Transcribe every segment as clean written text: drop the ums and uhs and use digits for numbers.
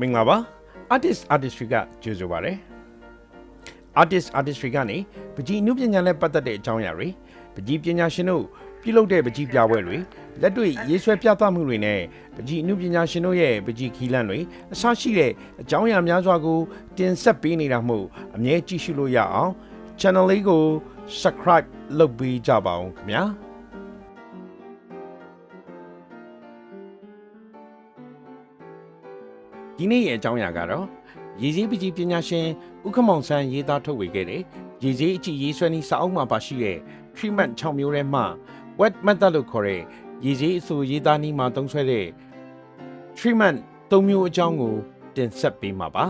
မင်္ဂလာပါ artistry ကကြိုဆိုပါရစေ artistry ကနေပကြီးနုပညာနဲ့ပတ်သက်တဲ့အကြောင်းအရာတွေပကြီးပညာရှင်တို့ပြုလုပ်တဲ့ပကြီးပြပွဲတွေလက်တွေ့ရေးဆွဲပြသမှုတွေနဲ့ပကြီးနုပညာရှင်တို့ရဲ့ပကြီးခီးလန့်တွေအစရှိတဲ့အကြောင်းအရာများစွာကိုတင်ဆက်ပေးနေတာမို့အမြဲကြည့်ရှုလို့ရအောင် channel လေးကို subscribe လုပ်ပေးကြပါဦးခင်ဗျာဒီနေ့ရဲ့အကြောင်းအရာကတော့ရေစည်းပကြီးပညာရှင်ဦးခမောင်ဆန်းရေးသားထုတ်ဝေခဲ့တဲ့ရေစည်းအကြည့်ရေးဆွဲနည်းစာအုပ်မှာပါရှိတဲ့ treatment 6 မျိုးထဲမှာ wet method လို့ခေါ်တဲ့ရေစည်းအဆိုရေးသားနည်းမှာသုံးစွဲတဲ့ treatment 3 မျိုးအကြောင်းကိုတင်ဆက်ပေးမှာပါ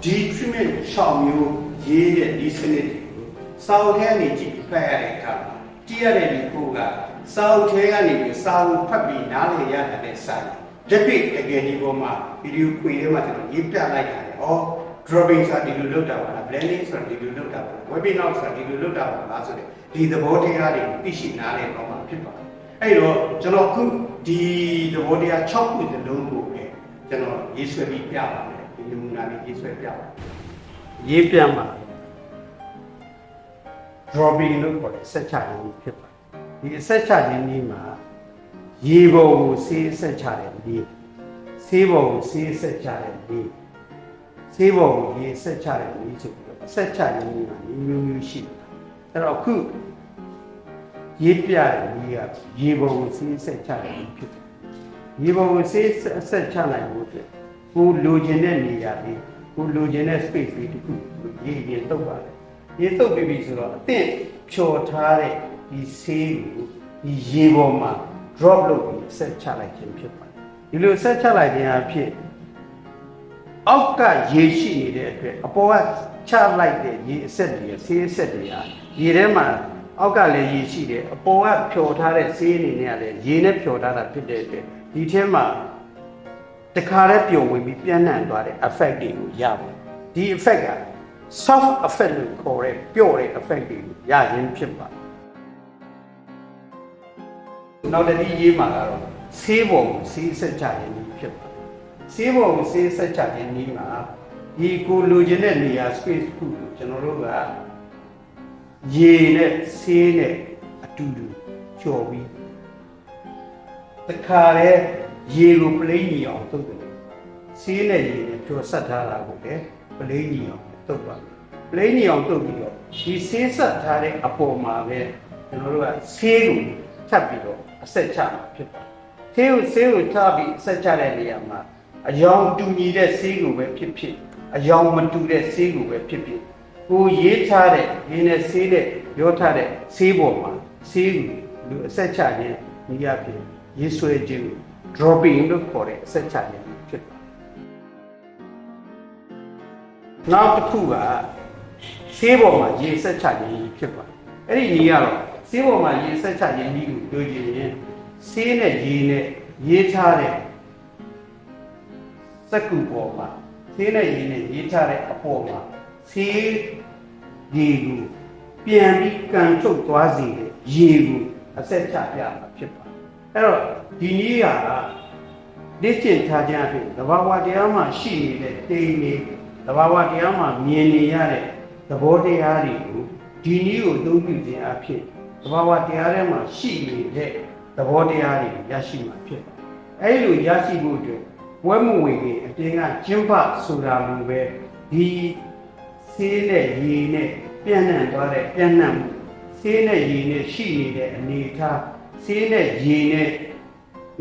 ဒီ treatment 6 မျိုးရေးတဲ့ဒီစနစ်ကိုစာအုပ်ထဲကနေကြည့်ဖတ်ရတဲ့အခါမှာကြည့်ရတဲ့ဒီကိုကစာအုပ်ထဲကနေစာအုပ်ဖတ်ပြီးနားလည်ရတဲ့စာလက်တွေ့အကယ်ဒီပေါ်မှာဗီဒီယိုခွေထဲမှာကျွန်တော်ရေးပြလိုက်တာလေဩ drawing ဆိုတာဒီလိုလုပ်တာပါလား blending ဆိုတာဒီလိုလုပ်တာပါလား Wipping Outဆိုတာဒီလိုလုပ်တာပါလားဆိုတဲ့ဒီသဘောတရားတွေသိရှိနားလည်တော့မှာဖြစ်ပါတယ်အဲ့တော့ကျွန်တော်ခုဒီသဘောတရား6ခုစလုံးကိုပဲကျွန်တော်ရေးဆွဲပြီးပြပါမယ်ဒီနမူနာလေးရေးဆွဲပြပါရေးပြမှာ drawing လို့ခေါ်တဲ့ဆက်ချခြင်းဖြစ်ပါတယ်ဒီအဆက်ချခြင်းနည်းမှာရေပေါ်ကိုဆေးဆက်ချတဲ့နည်းဆေးပေါ်ကိုဆေးဆက်ချတဲ့နည်းဆေးပေါ်ကိုရေဆက်ချတဲ့နည်းဆိုပြီးတော့အဆက်ချခြင်းနည်းမှာမျိုးမျိုးရှိတယ်အဲ့တော့ခုရေးပြတဲ့နည်းကရေပေါ်ကိုဆေးဆက်ချတဲ့နည်းဖြစ်တယ်ရေပေါ်ကိုဆေးဆက်ချနိုင်ဖို့အတွက်ကိုလိုချင်တဲ့နေရာလေးကိုလိုချင်တဲ့ space လေးတစ်ခုရေရင်တုပ်ပါတယ်ရေတုပ်ပြီးပြီဆိုတော့အသင့်ဖြော်ထားတဲ့ဒီဆေးကိုဒီရေပေါ်မှာ drop လုပ်ပြီးဆက်ချလိုက်ခြင်းဖြစ်ပါတယ်ဒီလိုဆက်ချလိုက်ခြင်းအဖြစ်အောက်ကရေရှိနေတဲ့အတွက်အပေါ်ကချလိုက်တဲ့ရေအဆက်တွေဆေးအဆက်တွေဟာရေထဲမှာအောက်ကလည်းရေရှိတယ်အပေါ်ကဖြော်ထားတဲ့ဆေးအနေနဲ့လည်းရေနဲ့ဖြော်ထားတာဖြစ်တဲ့အတွက်ဒီထဲမှာတခါတည်းပျော်ဝင်ပြီးပြန့်နှံ့သွားတဲ့ effect တွေကိုရပါတယ်ဒီ effect က soft effect လို့ခေါ်တဲ့ပျော့တဲ့ effect တွေကိုရခြင်းဖြစ်ပါတယ်နောက်တစ်နည်းရေးမှာကတော့ဆေးပေါ်ကိုဆေးဆက်ချခြင်းဖြစ်ပါတယ်ဆေးပေါ်ကိုဆေးဆက်ချခြင်းနည်းမှာဒီကိုလိုချင်တဲ့နေရာ space ခုကိုကျွန်တော်တို့ကရေနဲ့ဆေးနဲ့အတူတူကျော်ပြီးတခါတည်းရေကိုပလိမ့်ညီအောင်သုတ်တယ်ဆေးနဲ့ရေနဲ့ကျော်ဆက်ထားတာကိုလည်းပလိမ့်ညီအောင်သုတ်ပါပလိမ့်ညီအောင်သုတ်ပြီးတော့ဒီဆေးဆက်ထားတဲ့အပေါ်မှာပဲကျွန်တော်တို့ကဆေးကိုထပ်ပြီးတော့အဆက်ချမှာဖြစ်ပါတယ်ဆေးကိုထပ်ပြီးအဆက်ချတဲ့နေရာမှာအယောင်တူညီတဲ့ဆေးကိုပဲဖြစ်ဖြစ်အယောင်မတူတဲ့ဆေးကိုပဲဖြစ်ဖြစ်ကိုရေးထားတဲ့ရင်းနဲ့ဆေးနဲ့ရောထားတဲ့ဆေးပေါ်မှာဆေးကိုလူအဆက်ချခြင်းဒီအဖြစ်ရေးဆွဲခြင်း dropping လို့ခေါ်တဲ့အဆက်ချခြင်းဖြစ်ပါတယ်နောက်တစ်ခုကဆေးပေါ်မှာရေးဆက်ချခြင်းဖြစ်ပါတယ်အဲ့ဒီနည်းကတော့ဆေးပေါ်မှာရေဆက်ချခြင်းနည်းကိုပြောကြည့်ရင်ဆေးနဲ့ရေနဲ့ရေးထားတဲ့စက္ကူပေါ်မှာဆေးနဲ့ရေနဲ့ရေးထားတဲ့အပေါ်မှာဆေးရေကိုပြန်ပြီးကန်ထုတ်သွားစေတဲ့ရေကိုအဆက်ချပြမှာဖြစ်ပါတယ်အဲ့တော့ဒီနည်းကလေ့ကျင့်ထားခြင်းအဖြစ်သဘာဝတရားမှာရှိနေတဲ့တိမ်တွေသဘာဝတရားမှာမြင်နေရတဲ့သဘောတရားတွေကိုဒီနည်းကိုသုံးပြုခြင်းအဖြစ်သဘာဝတရားထဲမှာရှိနေတဲ့သဘောတရားတွေရရှိမှာဖြစ်ပါတယ်။အဲဒီလိုရရှိဖို့အတွက်ဝဲမဝင်ခင်အပြင်ကကျင်းပဆိုတာမျိုးပဲဒီဆေးနဲ့ရေနဲ့ပြန့်နှံ့သွားတဲ့ပြန့်နှံ့မှုဆေးနဲ့ရေနဲ့ရှိနေတဲ့အနေအထားဆေးနဲ့ရေနဲ့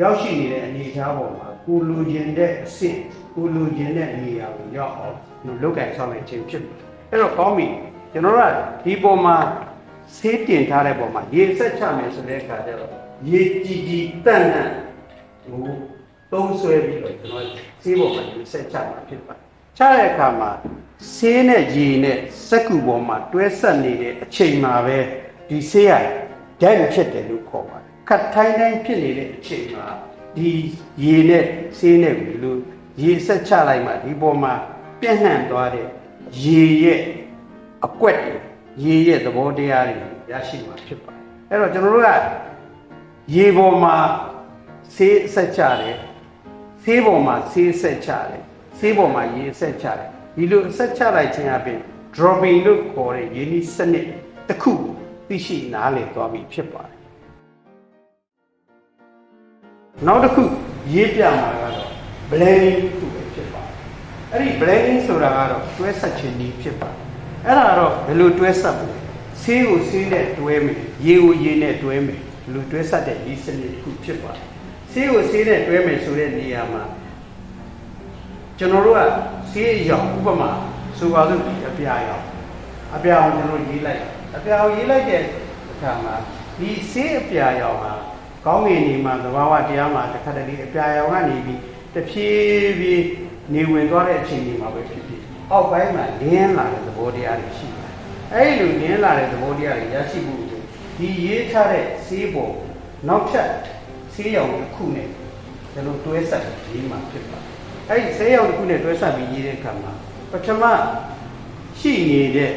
ရောက်ရှိနေတဲ့အနေအထားပေါ်မှာကိုလိုချင်တဲ့အဆင့်ကိုလိုချင်တဲ့နေရာကိုရောက်အောင်လုပ်ကိုင်ဆောင်နိုင်ခြင်းဖြစ်ပါတယ်။အဲ့တော့ကောင်းပြီကျွန်တော်တို့ကဒီပေါ်မှာဆေးတင်ထားတဲ့ပုံမှာရေဆက်ချမယ်ဆိုတဲ့အခါကျတော့ရေကြည်ကြည်တန့်တန့်ကိုသုံးဆွဲပြီးတော့ကျွန်တော်ဆေးပေါ်မှာရေဆက်ချမှာဖြစ်ပါတယ်။ချတဲ့အခါမှာဆေးနဲ့ရေနဲ့စက္ကူပေါ်မှာတွဲဆက်နေတဲ့အချိန်မှာပဲဒီဆေးရဓာတ်ဖြစ်တယ်လို့ခေါ်ပါတယ်။ခတ်ထိုင်းတိုင်းဖြစ်နေတဲ့အချိန်မှာဒီရေနဲ့ဆေးနဲ့ကိုလို့ရေဆက်ချလိုက်မှဒီပေါ်မှာပြန့်နှံ့သွားတဲ့ရေရဲ့အကွက်တွေရေရဲ့သဘောတရားတွေရရှိမှာဖြစ်ပါတယ်အဲ့တော့ကျွန်တော်တို့ကရေပေါ်မှာ ဆေးဆက်ချတယ်ဆေးပေါ်မှာဆေးဆက်ချတယ်ဆေးပေါ်မှာရေဆက်ချတယ်ဒီလိုဆက်ချလိုက်ခြင်းအပြင် dropping လို့ခေါ်တဲ့ရင်းနှီးစနစ်တစ်ခုသိရှိနားလည်သွားပြီဖြစ်ပါတယ်နောက်တစ်ခုရေးပြမှာကတော့ blending တစ်ခုပဲဖြစ်ပါတယ်အဲ့ဒီ blending ဆိုတာကတော့တွဲဆက်ခြင်းနည်းဖြစ်ပါတယ်အဲ့ဒါတော့ဘယ်လိုတွဲဆက်မလဲဆေးကိုဆေးနဲ့တွဲမယ်ရေကိုရေနဲ့တွဲမယ်ဘယ်လိုတွဲဆက်တဲ့ဒီစနစ်တစ်ခုဖြစ်ပါတယ်ဆေးကိုဆေးနဲ့တွဲမယ်ဆိုတဲ့နေရာမှာကျွန်တော်တို့ကဆေးအရောင်ဥပမာဆိုပါစို့ဒီအပြာရောင်အပြာရောင်ကျွန်တော်ရေးလိုက်အပြာရောင်ရေးလိုက်တဲ့အခါမှာဒီဆေးအပြာရောင်ဟာကောင်းကင်နေမှာသဘာဝတရားမှာတစ်ခါတလေအပြာရောင်ကနေပြီးတဖြည်းဖြည်းနေဝင်သွားတဲ့အချိန်တွေမှာပဲဖြစ်ဖြစ်အောက်ပိုင်းမှာလင်းလာတဲ့သဘောတရားတွေရှိတယ်အဲ့ဒီလိုလင်းလာတဲ့သဘောတရားတွေရရှိဖို့ဒီရေးထားတဲ့ဆေးပေါ်နောက်ထပ်ဆေးရောင်တစ်ခုနဲ့ကျွန်တော်တွဲဆက်ရေးမှာဖြစ်ပါတယ်အဲ့ဒီဆေးရောင်တစ်ခုနဲ့တွဲဆက်ပြီးရေးတဲ့အခါမှာပထမရှိနေတဲ့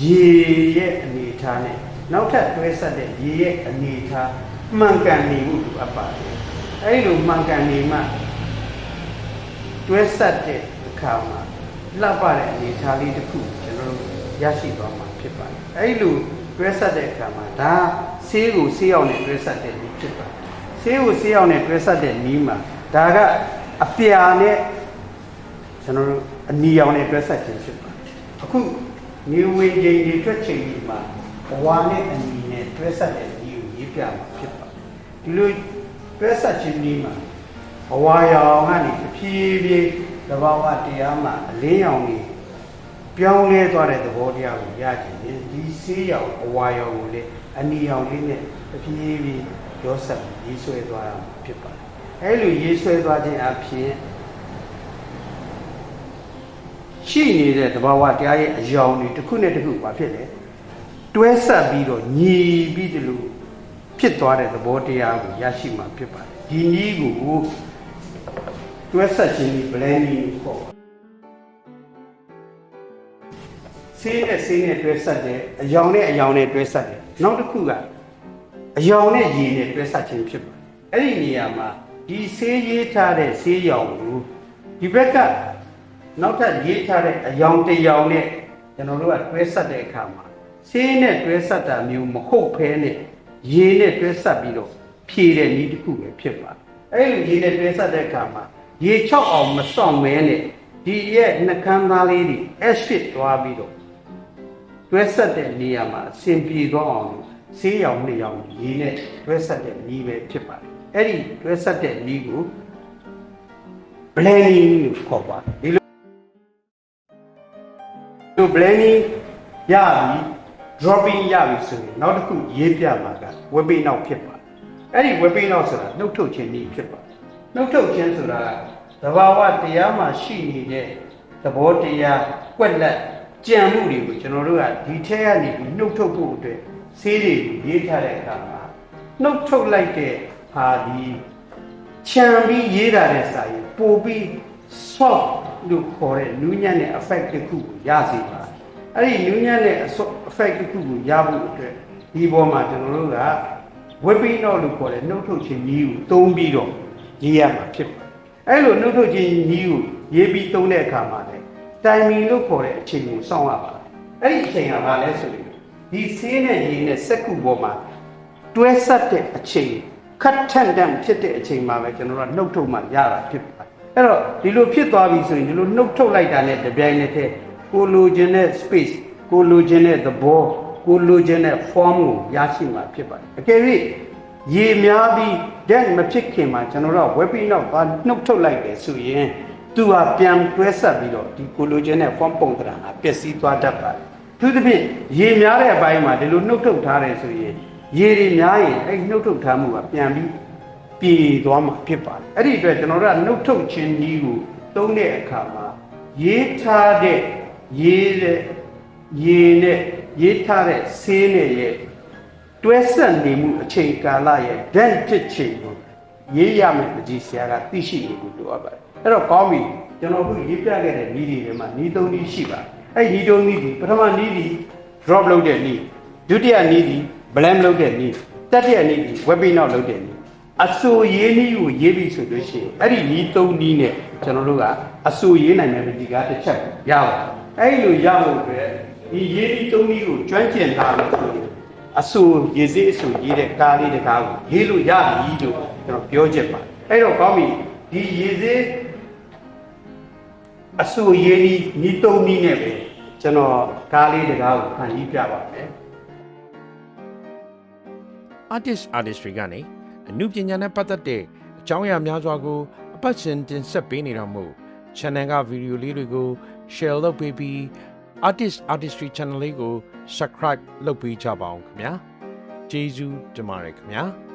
ရေရဲ့အနေအထားနဲ့နောက်ထပ်တွဲဆက်တဲ့ရေရဲ့အနေအထားမှန်ကန်နေမှုလိုအပ်ပါတယ်အဲ့ဒီလိုမှန်ကန်နေမှတွဲဆက်တဲ့အခါမှာလှပတဲ့အနေအထားလေးတစ်ခုကျွန်တော်တို့ရရှိသွားမှာဖြစ်ပါတယ်အဲ့ဒီလိုတွဲဆက်တဲ့အခါမှာဒါဆေးကိုဆေးရောက်နဲ့တွဲဆက်တဲ့နည်းဖြစ်ပါတယ်ဆေးကိုဆေးရောက်နဲ့တွဲဆက်တဲ့နည်းမှာဒါကအပြာနဲ့ကျွန်တော်တို့အနီရောင်နဲ့တွဲဆက်ခြင်းဖြစ်ပါတယ်အခုနေဝင်ချိန်တွေထွက်ချိန်တွေမှာဘဝနဲ့အနီနဲ့တွဲဆက်တဲ့နည်းကိုရေးပြမှာဖြစ်ပါတယ်ဒီလိုတွဲဆက်ခြင်းနည်းမှာဘဝရောင်ကနေတဖြည်းဖြည်းသဘာဝတရားမှာအလင်းရောင်တွေပြောင်းလဲသွားတဲ့သဘောတရားကိုရကြည့်ရင်ဒီဆေးရောင်အဝါရောင်ကိုလေအနီရောင်လေးနဲ့တဖြည်းဖြည်းရောဆက်ရေးဆွဲသွားရမှာဖြစ်ပါတယ်အဲလိုရေးဆွဲသွားခြင်းအပြင်ရှိနေတဲ့သဘာဝတရားရဲ့အယောင်တွေတစ်ခုနဲ့တစ်ခုဘာဖြစ်လဲတွဲဆက်ပြီးတော့ညီပြီးဒီလိုဖြစ်သွားတဲ့သဘောတရားကိုရရှိမှာဖြစ်ပါတယ်ဒီနည်းကိုတွဲဆက်ခြင်းဒီ blending ကိုဆေးနဲ့တွဲဆက်တယ်အယောင်နဲ့အယောင်နဲ့တွဲဆက်တယ်နောက်တစ်ခုကအယောင်နဲ့ရေနဲ့တွဲဆက်ခြင်းဖြစ်ပါတယ်အဲ့ဒီနေရာမှာဒီဆေးရေးထားတဲ့ဆေးရောင်ကိုဒီဘက်ကနောက်ထပ်ရေးထားတဲ့အယောင်တစ်ယောင်နဲ့ကျွန်တော်တို့ကတွဲဆက်တဲ့အခါမှာဆေးနဲ့တွဲဆက်တာမျိုးမဟုတ်ဘဲနဲ့ရေနဲ့တွဲဆက်ပြီးတော့ဖြည့်တဲ့နည်းတစ်ခုပဲဖြစ်ပါတယ်အဲ့လိုရေနဲ့တွဲဆက်တဲ့အခါမှာရေချောက်အောင်မစောင့်မဲနဲ့ဒီရဲ့နှကမ်းသားလေးတွေ acid သွားပြီးတော့တွဲဆက်တဲ့နေရာမှာအဆင်ပြေသွားအောင်ဆေးရောင်နှစ်ရောင်ရေနဲ့တွဲဆက်တဲ့နည်းပဲဖြစ်ပါတယ်အဲ့ဒီတွဲဆက်တဲ့နည်းကို blending လို့ခေါ်ပါတယ်ဒီလို blending ရပြီ dropping ရပြီဆိုရင်နောက်တစ်ခုရေးပြမှာက Wipping Out ဖြစ်ပါတယ်အဲ့ဒီ Wipping Out ဆိုတာနှုတ်ထုတ်ခြင်းနည်းဖြစ်ပါတယ်နှုတ်ထုတ်ခြင်းဆိုတာသဘာဝတရားမှာရှိနေတဲ့သဘောတရားကွက်လက်ကြံမှုတွေကိုကျွန်တော်တို့ကဒီထဲကနေပြီးနှုတ်ထုတ်ဖို့အတွက်ဆေးတွေကိုရေးထားတဲ့အခါမှာနှုတ်ထုတ်လိုက်တဲ့ဟာဒီခြံပြီးရေးတာတဲ့စာရင်ပိုပြီး soft လို့ခေါ်တဲ့နူးညံ့တဲ့ effect တစ်ခုကိုရစေပါတယ်အဲ့ဒီနူးညံ့တဲ့ effect တစ်ခုကိုရဖို့အတွက်ဒီပေါ်မှာကျွန်တော်တို့က Wipping Out လို့ခေါ်တဲ့နှုတ်ထုတ်ခြင်းနည်းကိုသုံးပြီးတော့ရေးရမှာဖြစ်ပါတယ်အဲ့လိုနှုတ်ထုတ်ခြင်းနည်းကိုရေးပြီးသုံးတဲ့အခါမှာလည်း timing လို့ခေါ်တဲ့အချိန်ကိုစောင့်ရပါတယ်အဲ့ဒီအချိန်ကဘာလဲဆိုရင်ဒီဆေးနဲ့ရေနဲ့စက္ကူပေါ်မှာတွဲဆက်တဲ့အချိန်ခတ်ထန်တန်ဖြစ်တဲ့အချိန်မှာပဲကျွန်တော်တို့ကနှုတ်ထုတ်မှရတာဖြစ်ပါတယ်အဲ့တော့ဒီလိုဖြစ်သွားပြီဆိုရင်ဒီလိုနှုတ်ထုတ်လိုက်တာနဲ့တပြိုင်နက်တည်းကိုလိုချင်တဲ့ space ကိုလိုချင်တဲ့သဘောကိုလိုချင်တဲ့ form ကိုရရှိမှာဖြစ်ပါတယ်အကယ်၍ရေများပြီး that မဖြစ်ခင်မှာကျွန်တော်တို့က Wipping Out သွားနှုတ်ထုတ်လိုက်တယ်ဆိုရင်သူဟာပြန်တွဲဆက်ပြီးတော့ဒီကိုလိုချင်တဲ့ form ပုံသဏ္ဍာန်ဟာပျက်စီးသွားတတ်ပါတယ်သူသဖြင့်ရေများတဲ့အပိုင်းမှာဒီလိုနှုတ်ထုတ်ထားတယ်ဆိုရင်ရေတွေများရင်အဲ့နှုတ်ထုတ်ထားမှုကပြန်ပြီးပြေသွားမှာဖြစ်ပါတယ်အဲ့ဒီအတွက်ကျွန်တော်တို့ကနှုတ်ထုတ်ခြင်းနည်းကိုသုံးတဲ့အခါမှာရေးထားတဲ့ရေနဲ့ရေးထားတဲ့ဆေးနဲ့ရဲ့တွဲဆက်နေမှုအချိန်ကာလရဲ့ဓာတ်ဖြစ်ချိန်ကိုရေးရမယ်ပကြီးဆရာကသိရှိနေဖို့လိုအပ်ပါတယ်အဲ့တော့ကောင်းပြီကျွန်တော်တို့ရေးပြခဲ့တဲ့နည်းတွေထဲမှာနည်းသုံးနည်းရှိပါတယ်အဲ့ဒီနည်းသုံးနည်းဒီပထမနည်းဒီ drop လုပ်တဲ့နည်းဒုတိယနည်းဒီ blend လုပ်တဲ့နည်းတတိယနည်းဒီ Wipping Out လုပ်တဲ့နည်း အဆူရေးနည်းကိုရေးပြီးဆိုလို့ရှိရင်အဲ့ဒီနီးသုံးနည်းနဲ့ကျွန်တော်တို့ကအဆူရေးနိုင်တဲ့ပကြီးကားတစ်ချက်ရအောင်အဲ့လိုရဖို့အတွက်ဒီရေးနည်းသုံးနည်းကိုကျွမ်းကျင်လာလို့ဆိုရင်အဆူရေးစေးအဆူရေးတဲ့ကားလေးတစ်ကားကိုရေးလို့ရပြီလို့ကျွန်တော်ပြောချင်ပါတယ်အဲ့တော့ကောင်းပြီဒီရေးစေးအဆူရေးနီးသုံးနည်းနဲ့ပဲကျွန်တော်ကားလေးတစ်ကားကိုဖန်တီးပြပါမယ် artistry ကနေအနုပညာနဲ့ပတ်သက်တဲ့အကြောင်းအရာများစွာကိုအပတ်စဉ်တင်ဆက်ပေးနေတာမို့ channel ကဗီဒီယိုလေးတွေကို share လုပ်ပေးပြီး artistry channel လေးကို subscribe လုပ်ပေးကြပါအောင်ခင်ဗျာကျေးဇူးတင်ပါတယ်ခင်ဗျာ